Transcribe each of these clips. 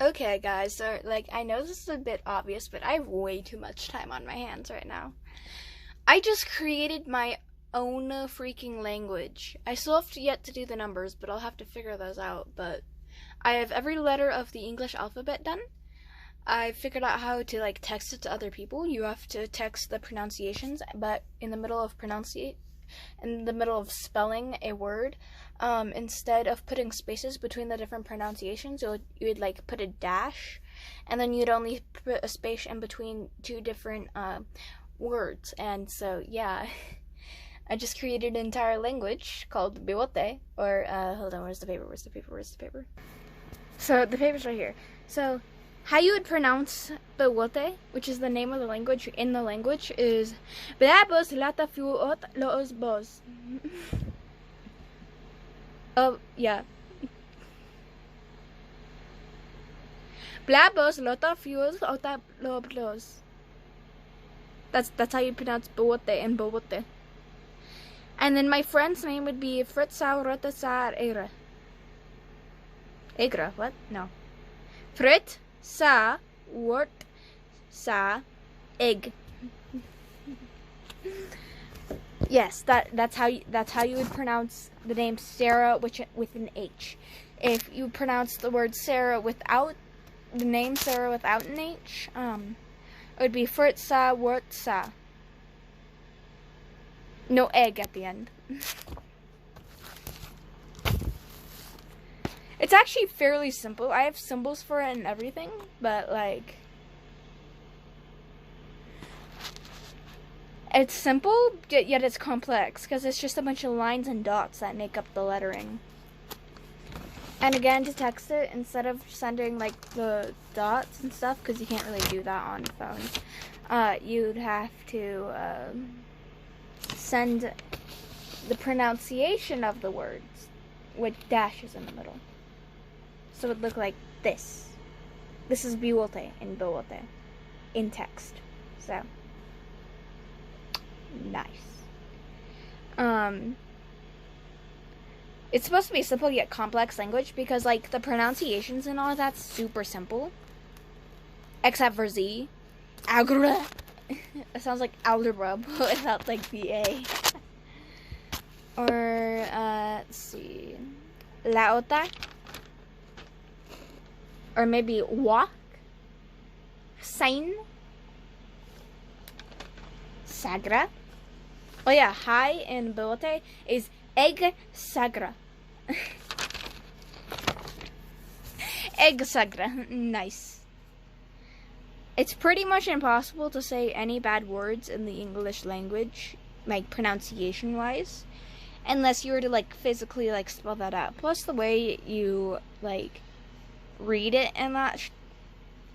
Okay, guys, so, like, I know this is a bit obvious, but I have way too much time on my hands right now. I just created my own freaking language. I still have yet to do the numbers, but I'll have to figure those out. But I have every letter of the English alphabet done. I figured out how to, like, text it to other people. You have to text the pronunciations, but in the middle of spelling a word, instead of putting spaces between the different pronunciations, you would like put a dash, and then you'd only put a space in between two different words. And so yeah, I just created an entire language called biwote, or hold on, where's the paper? So the paper's right here. So how you would pronounce biwote, which is the name of the language in the language, is Blabos lata fuot loos bos. Oh yeah. Blabos lota fuos ota loblos. That's how you pronounce biwote and biwote. And then my friend's name would be Fritzau Rotasar Egra. Egra, what? No. Frit sa wort sa egg. Yes, that's how you would pronounce the name Sarah, which with an H. If you pronounce the word Sarah without the name Sarah without an H, it would be Frit sa wort sa. No egg at the end. It's actually fairly simple. I have symbols for it and everything, but like, it's simple, yet it's complex, because it's just a bunch of lines and dots that make up the lettering. And again, to text it, instead of sending like the dots and stuff, because you can't really do that on phones, you'd have to send the pronunciation of the words with dashes in the middle. So it would look like this. This is biwote in biwote in text. So nice. It's supposed to be a simple yet complex language because like the pronunciations and all that's super simple. Except for Z. Algebra. It sounds like algebra, but without like the A. Or let's see. Laota. Or maybe walk, sign, sagra. Oh yeah, hi in biwote is egg sagra. Egg sagra, nice. It's pretty much impossible to say any bad words in the English language, like pronunciation wise, unless you were to like physically like spell that out. Plus the way you like read it and that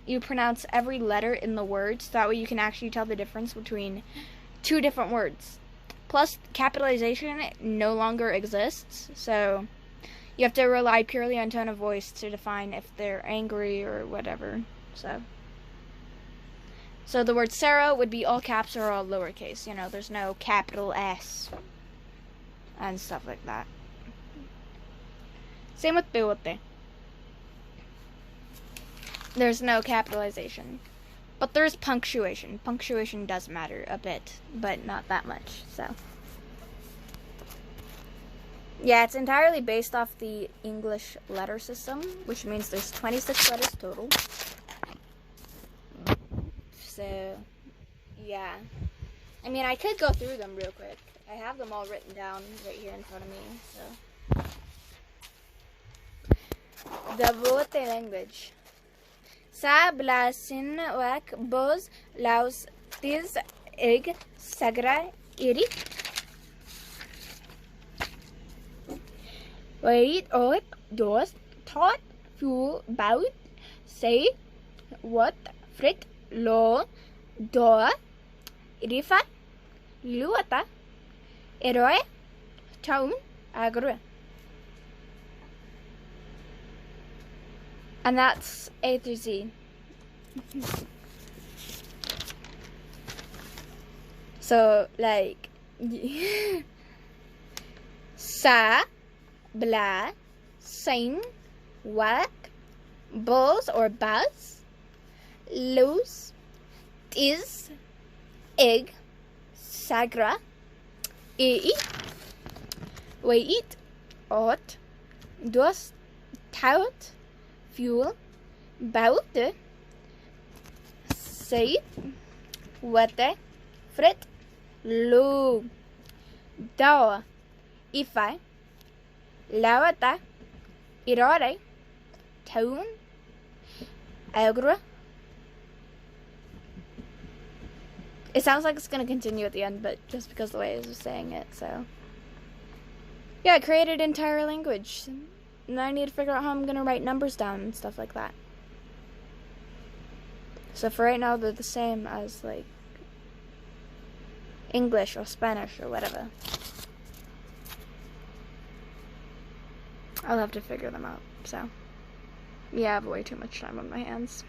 you pronounce every letter in the word, so that way you can actually tell the difference between two different words. Plus capitalization no longer exists, so you have to rely purely on tone of voice to define if they're angry or whatever. So the word Sarah would be all caps or all lowercase, you know, there's no capital S and stuff like that. Same with biwote. There's no capitalization. But there's punctuation. Punctuation does matter a bit, but not that much, so. Yeah, it's entirely based off the English letter system, which means there's 26 letters total. So, yeah. I mean, I could go through them real quick. I have them all written down right here in front of me, so. The biwote language. Sa blasin wak bos laus tiz egg sagra iri. Wait oit dos tot fu bout say what frit lo do rifa luata eroe taun agro. And that's A through Z. So, like, sa, bla, sin, wak, Bulls or buzz. Luz. Is. Egg. Sagra. Eat. Wait. Ot. Dos. Tout. Fuel. Baute. Say. Wete. Frit. Lu. Dawa. Ifai. Lawata. Irore. Town. Agra. It sounds like it's going to continue at the end, but just because the way I was saying it, so. Yeah, I created an entire language. And I need to figure out how I'm going to write numbers down and stuff like that. So for right now, they're the same as, like, English or Spanish or whatever. I'll have to figure them out, so. Yeah, I have way too much time on my hands.